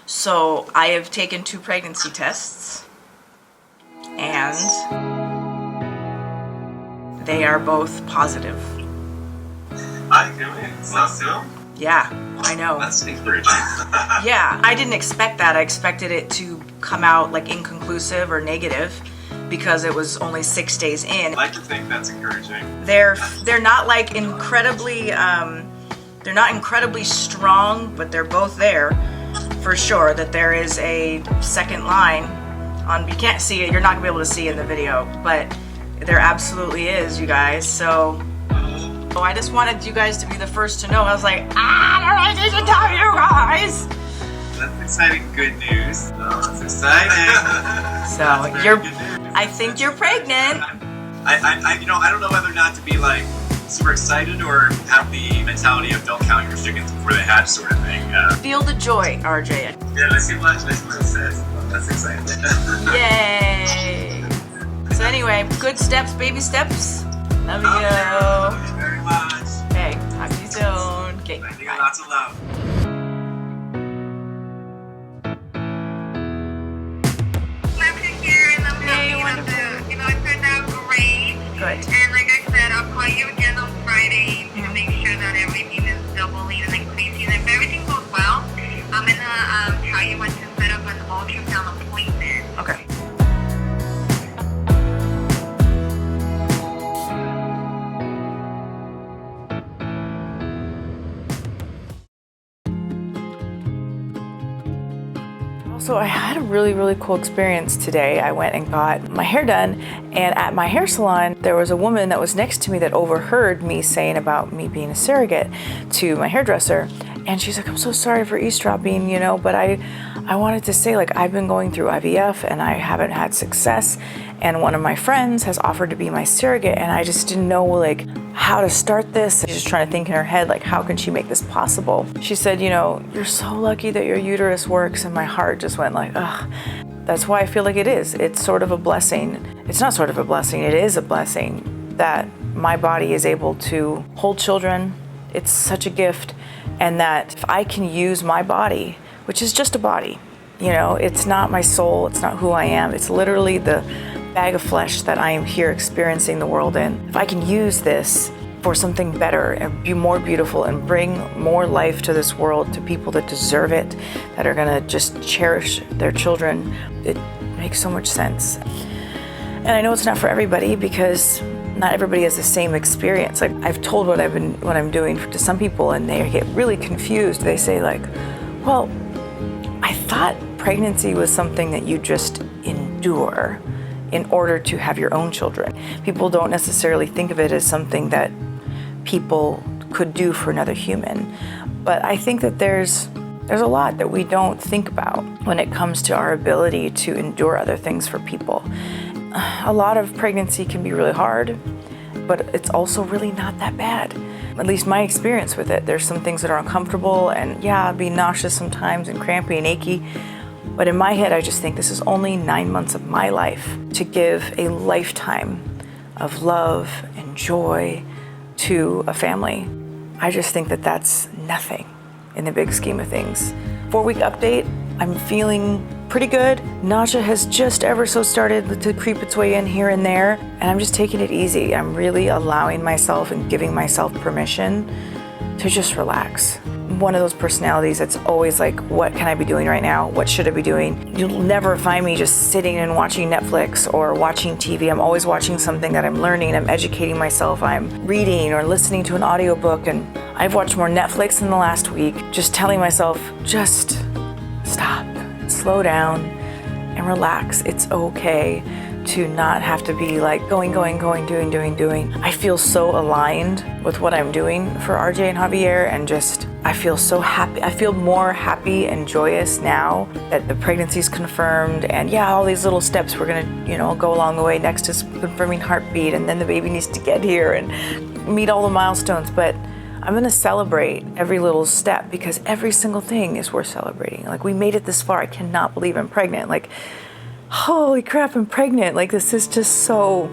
So I have taken 2 pregnancy tests, and they are both positive. I'm doing so soon. Yeah, I know. That's encouraging. Yeah, I didn't expect that. I expected it to come out like inconclusive or negative because it was only 6 days in. I like to think that's encouraging. They're not like incredibly they're not incredibly strong, but they're both there for sure. That there is a second line on. You can't see it. You're not gonna be able to see it in the video, but there absolutely is, you guys. So I just wanted you guys to be the first to know. I was like, I need to tell you guys. That's exciting. Good news. Oh, that's exciting. So That's you're. very good news. I think you're pregnant. I don't know whether or not to be like super excited or have the mentality of don't count your chickens before they hatch sort of thing. Feel the joy, RJ. Yeah, let's see what it says. That's exciting. Yay! So anyway, good steps, baby steps. Love Thank you. you very much. Okay, talk to you soon. Okay, I think bye. lots of love. Hey, wonderful. It turned out great. Good. And like I said, I'll call you again on Friday to make sure that everything is doubling and increasing. If everything goes well, I'm gonna tell you when to set up an ultrasound appointment. Okay. So I had a really cool experience today. I went and got my hair done, and at my hair salon there was a woman that was next to me that overheard me saying about me being a surrogate to my hairdresser, and she's like, I'm so sorry for eavesdropping, but I wanted to say, like, I've been going through IVF and I haven't had success, and one of my friends has offered to be my surrogate, and I just didn't know like how to start this. She's just trying to think in her head, like, how can she make this possible? She said, you're so lucky that your uterus works, and my heart just went like, ugh. That's why I feel like it is. It's sort of a blessing. It's not sort of a blessing, it is a blessing that my body is able to hold children. It's such a gift, and that if I can use my body, which is just a body, it's not my soul, it's not who I am, it's literally the bag of flesh that I am here experiencing the world in. If I can use this for something better and be more beautiful and bring more life to this world, to people that deserve it, that are gonna just cherish their children, it makes so much sense. And I know it's not for everybody because not everybody has the same experience. Like, I've told what I'm doing to some people, and they get really confused. They say like, well, I thought pregnancy was something that you just endure in order to have your own children. People don't necessarily think of it as something that people could do for another human. But I think that there's a lot that we don't think about when it comes to our ability to endure other things for people. A lot of pregnancy can be really hard, but it's also really not that bad. At least my experience with it. There's some things that are uncomfortable, and yeah, I'll be nauseous sometimes and crampy and achy. But in my head, I just think this is only 9 months of my life to give a lifetime of love and joy to a family. I just think that that's nothing in the big scheme of things. 4-week update, I'm feeling pretty good. Nausea has just ever so started to creep its way in here and there, and I'm just taking it easy. I'm really allowing myself and giving myself permission to just relax. One of those personalities that's always like, what can I be doing right now? What should I be doing? You'll never find me just sitting and watching Netflix or watching TV. I'm always watching something that I'm learning, I'm educating myself, I'm reading or listening to an audiobook, and I've watched more Netflix in the last week, just telling myself, just stop, slow down, and relax. It's okay to not have to be like going, doing. I feel so aligned with what I'm doing for RJ and Javier, and just, I feel so happy. I feel more happy and joyous now that the pregnancy's confirmed, and yeah, all these little steps we're gonna, go along the way. Next is confirming heartbeat, and then the baby needs to get here and meet all the milestones. But I'm gonna celebrate every little step, because every single thing is worth celebrating. Like, we made it this far. I cannot believe I'm pregnant. Like, holy crap, I'm pregnant. Like, this is just so,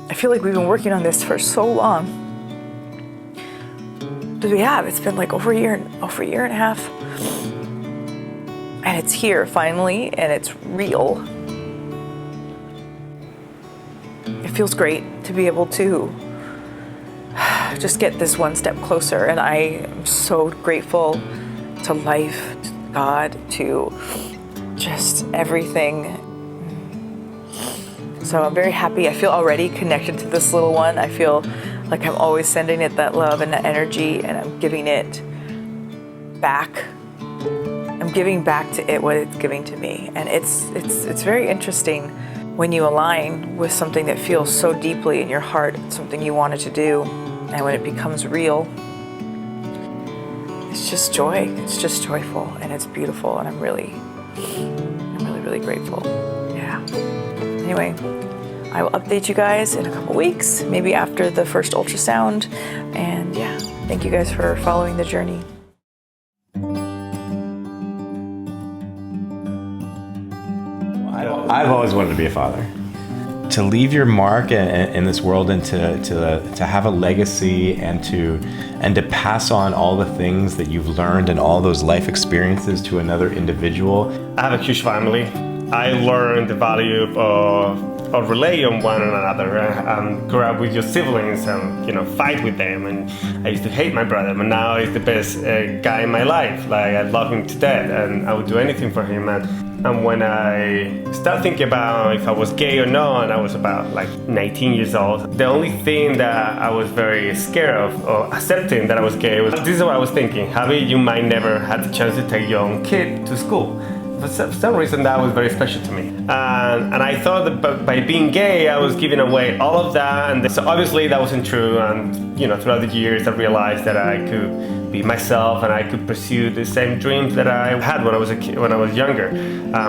I feel like we've been working on this for so long. But we have, it's been like over a year and a half. And it's here finally, and it's real. It feels great to be able to just get this one step closer, and I am so grateful to life, to God, to just everything. So I'm very happy. I feel already connected to this little one. I feel like I'm always sending it that love and that energy, and I'm giving it back. I'm giving back to it what it's giving to me. And it's very interesting when you align with something that feels so deeply in your heart, something you wanted to do, and when it becomes real, it's just joy. It's just joyful, and it's beautiful, and I'm really grateful. Yeah. Anyway, I will update you guys in a couple weeks, maybe after the first ultrasound. And yeah, thank you guys for following the journey. I've always wanted to be a father. To leave your mark in this world, and to have a legacy, and to pass on all the things that you've learned and all those life experiences to another individual. I have a huge family. I learned the value of rely on one another. Grew up with your siblings and fight with them. And I used to hate my brother, but now he's the best guy in my life. Like, I love him to death, and I would do anything for him. And when I started thinking about if I was gay or not, and I was about like 19 years old, the only thing that I was very scared of, or accepting that I was gay, was this is what I was thinking. Javi, you might never have the chance to take your own kid to school. For some reason, that was very special to me. And I thought that by being gay, I was giving away all of that. And so obviously that wasn't true. And throughout the years, I realized that I could be myself, and I could pursue the same dreams that I had when I was a kid, when I was younger.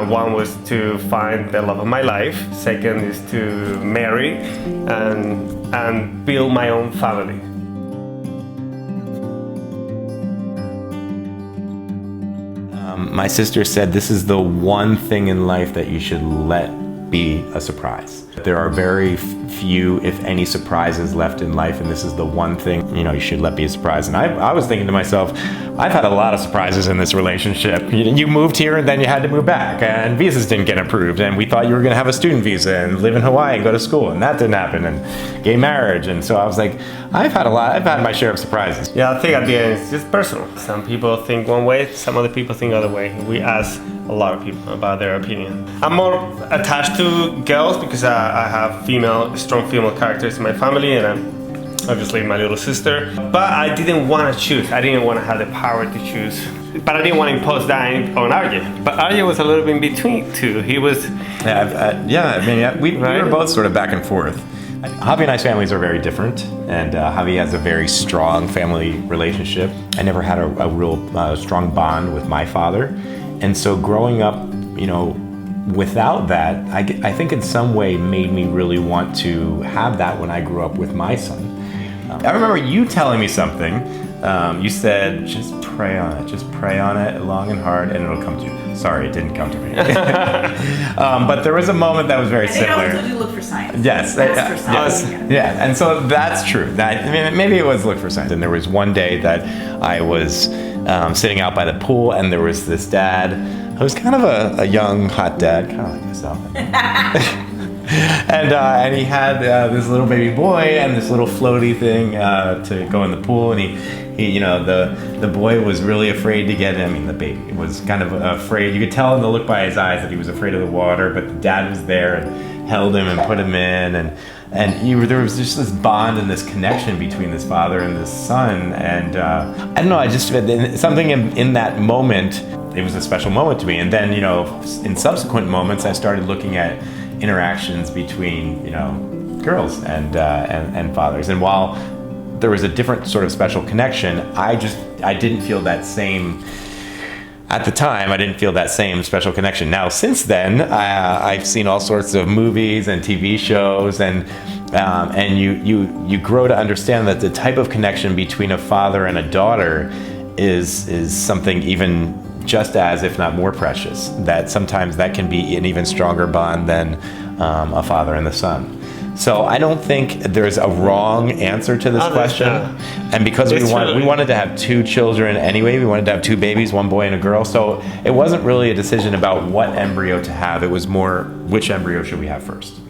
One was to find the love of my life. Second is to marry and build my own family. My sister said this is the one thing in life that you should let be a surprise. There are very few, if any, surprises left in life, and this is the one thing, you should let be a surprise. And I was thinking to myself, I've had a lot of surprises in this relationship. You moved here and then you had to move back, and visas didn't get approved, and we thought you were going to have a student visa and live in Hawaii and go to school, and that didn't happen, and gay marriage. And so I was like, I've had my share of surprises. Yeah, I think at the end it's just personal. Some people think one way, some other people think other way. We ask a lot of people about their opinion. I'm more attached to girls because I have strong female characters in my family, and obviously my little sister. But I didn't want to choose. I didn't want to have the power to choose. But I didn't want to impose that on Arya. But Arya was a little bit in between too. He was... we were both sort of back and forth. Javi and I's families are very different, and Javi has a very strong family relationship. I never had a real strong bond with my father. And so growing up, without that, I think in some way made me really want to have that when I grew up with my son. I remember you telling me something. You said, just pray on it long and hard, and it'll come to you. Sorry, it didn't come to me. But there was a moment that was very similar. I think I was look for science. Yes. Ask for science. Yes. Yeah, and so that's true. Maybe it was look for science. And there was one day that I was sitting out by the pool, and there was this dad who was kind of a young, hot dad, kind of like myself. And he had this little baby boy and this little floaty thing to go in the pool, and he the boy was really afraid to get him. I mean, the baby was kind of afraid. You could tell in the look by his eyes that he was afraid of the water, but the dad was there and held him and put him in, and there was just this bond and this connection between this father and this son. And I don't know, I just something in that moment, it was a special moment to me. And then in subsequent moments, I started looking at interactions between girls and fathers, and while there was a different sort of special connection, I didn't feel that same at the time. I didn't feel that same special connection. Now since then, I've seen all sorts of movies and TV shows, and you grow to understand that the type of connection between a father and a daughter is something even just as, if not more precious, that sometimes that can be an even stronger bond than a father and the son. So I don't think there's a wrong answer to this question. And because we wanted to have 2 children anyway, we wanted to have 2 babies, 1 boy and a girl. So it wasn't really a decision about what embryo to have. It was more which embryo should we have first.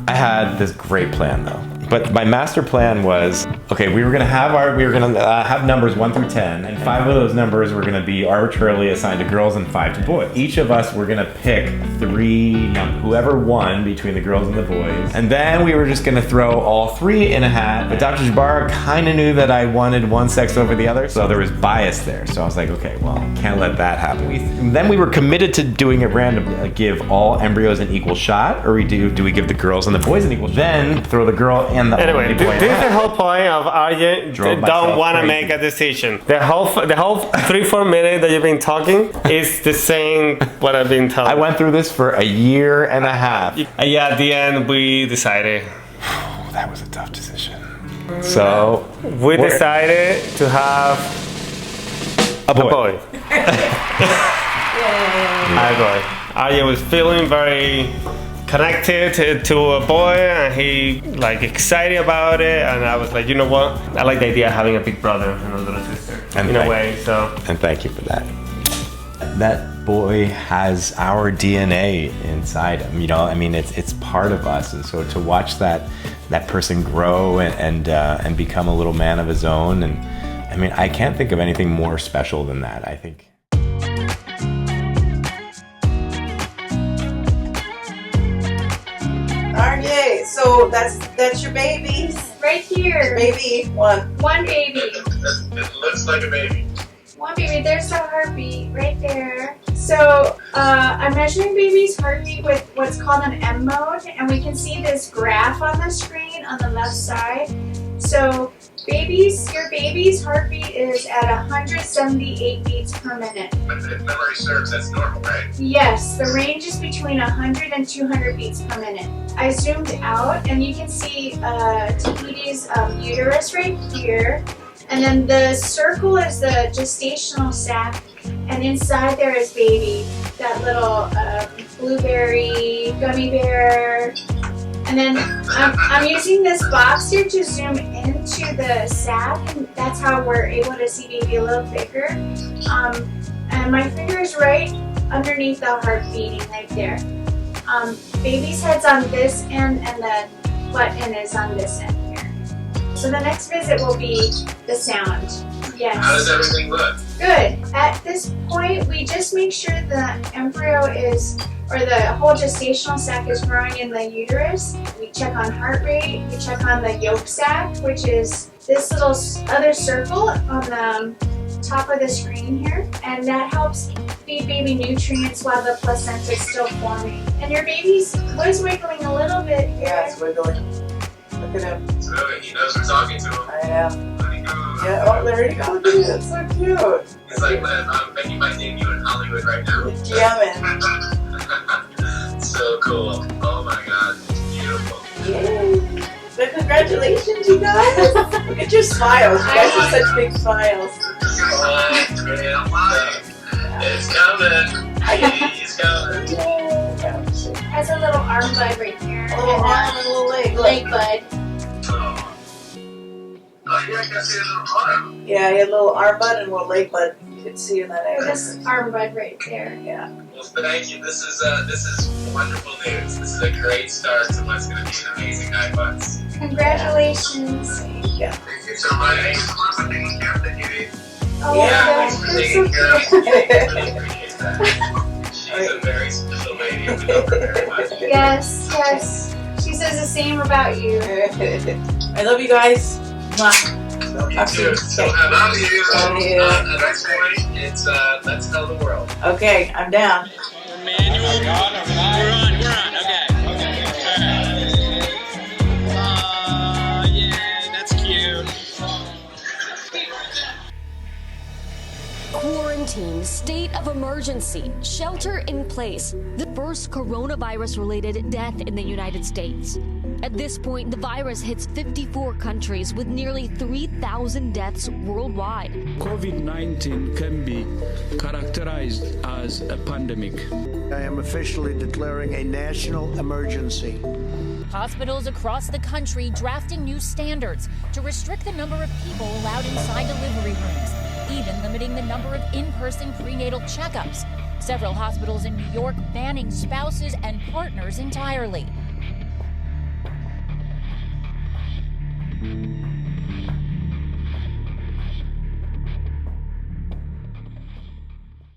I had this great plan though. But my master plan was, okay, we were gonna have numbers 1 through 10, and 5 of those numbers were gonna be arbitrarily assigned to girls and 5 to boys. Each of us were gonna pick 3, whoever won between the girls and the boys, and then we were just gonna throw all 3 in a hat. But Dr. Jabara kind of knew that I wanted one sex over the other, so there was bias there. So I was like, okay, well, can't let that happen. Then we were committed to doing it randomly, like give all embryos an equal shot, or do we give the girls and the boys an equal shot? Then throw the girl and the Anyway, this is the whole point of Arjen don't want to make a decision. The whole 3-4 minutes that you've been talking is the same what I've been telling. I went through this for a year and a half. Yeah, at the end we decided. That was a tough decision. So we decided to have a boy. A boy. Arjen was feeling very connected to a boy, and he like excited about it, and I was like, you know what, I like the idea of having a big brother and a little sister in a way. So and thank you for that. That boy has our DNA inside him, you know. I mean, it's part of us, and so to watch that person grow and become a little man of his own, and I mean, I can't think of anything more special than that, I think. Yay! So that's your babies right here. Baby one baby. It looks like a baby. One baby. There's the heartbeat right there. So I'm measuring baby's heartbeat with what's called an M mode, and we can see this graph on the screen on the left side. So your baby's heartbeat is at 178 beats per minute. If memory serves, that's normal, right? Yes, the range is between 100 and 200 beats per minute. I zoomed out, and you can see Tahiti's uterus right here. And then the circle is the gestational sac, and inside there is baby, that little blueberry gummy bear. And then I'm using this box here to zoom into the sac, and that's how we're able to see baby a little bigger. And my finger is right underneath the heart beating right there. Baby's head's on this end, and the butt end is on this end here. So the next visit will be the sound. Yes. How does everything look? Good. At this point, we just make sure the embryo or the whole gestational sac is growing in the uterus. We check on heart rate. We check on the yolk sac, which is this little other circle on the top of the screen here, and that helps feed baby nutrients while the placenta is still forming. And your baby's was wiggling a little bit here. Yeah, it's wiggling. Look at him. So he knows we're talking to him. I know. Yeah, oh, there he goes. That's so cute. He's like, I'm making my debut in Hollywood right now. Jamming. So cool. Oh my god. Beautiful. Yay. So congratulations, you guys. Look at your smiles. You guys have such big smiles. It's coming. He's coming. Has a little arm bud right here. A little arm and a little leg. Leg bud. Oh, yeah, I can see a little arm. Yeah, he had a little arm bud and a little leg bud. You could see in that area. This arm bud right there. Yeah. Well, thank you. This is wonderful news. This is a great start to what's going to be an amazing 9 months. Congratulations. Yeah. Thank you so much. Thanks for taking care of the kitty. Oh, Yeah, thanks for taking care of the kitty. cute. Really appreciate that. She's a very special lady. We love her very much. Yes, yes. She says the same about you. I love you guys. Mwah. You too. So I love you. Love you. At this point, it's let's tell the world. Okay, I'm down. Manual. We're on. Okay. Yeah, that's cute. Quarantine, state of emergency, shelter in place. The first coronavirus-related death in the United States. At this point, the virus hits 54 countries with nearly 3,000 deaths worldwide. COVID-19 can be characterized as a pandemic. I am officially declaring a national emergency. Hospitals across the country drafting new standards to restrict the number of people allowed inside delivery rooms, even limiting the number of in-person prenatal checkups. Several hospitals in New York banning spouses and partners entirely.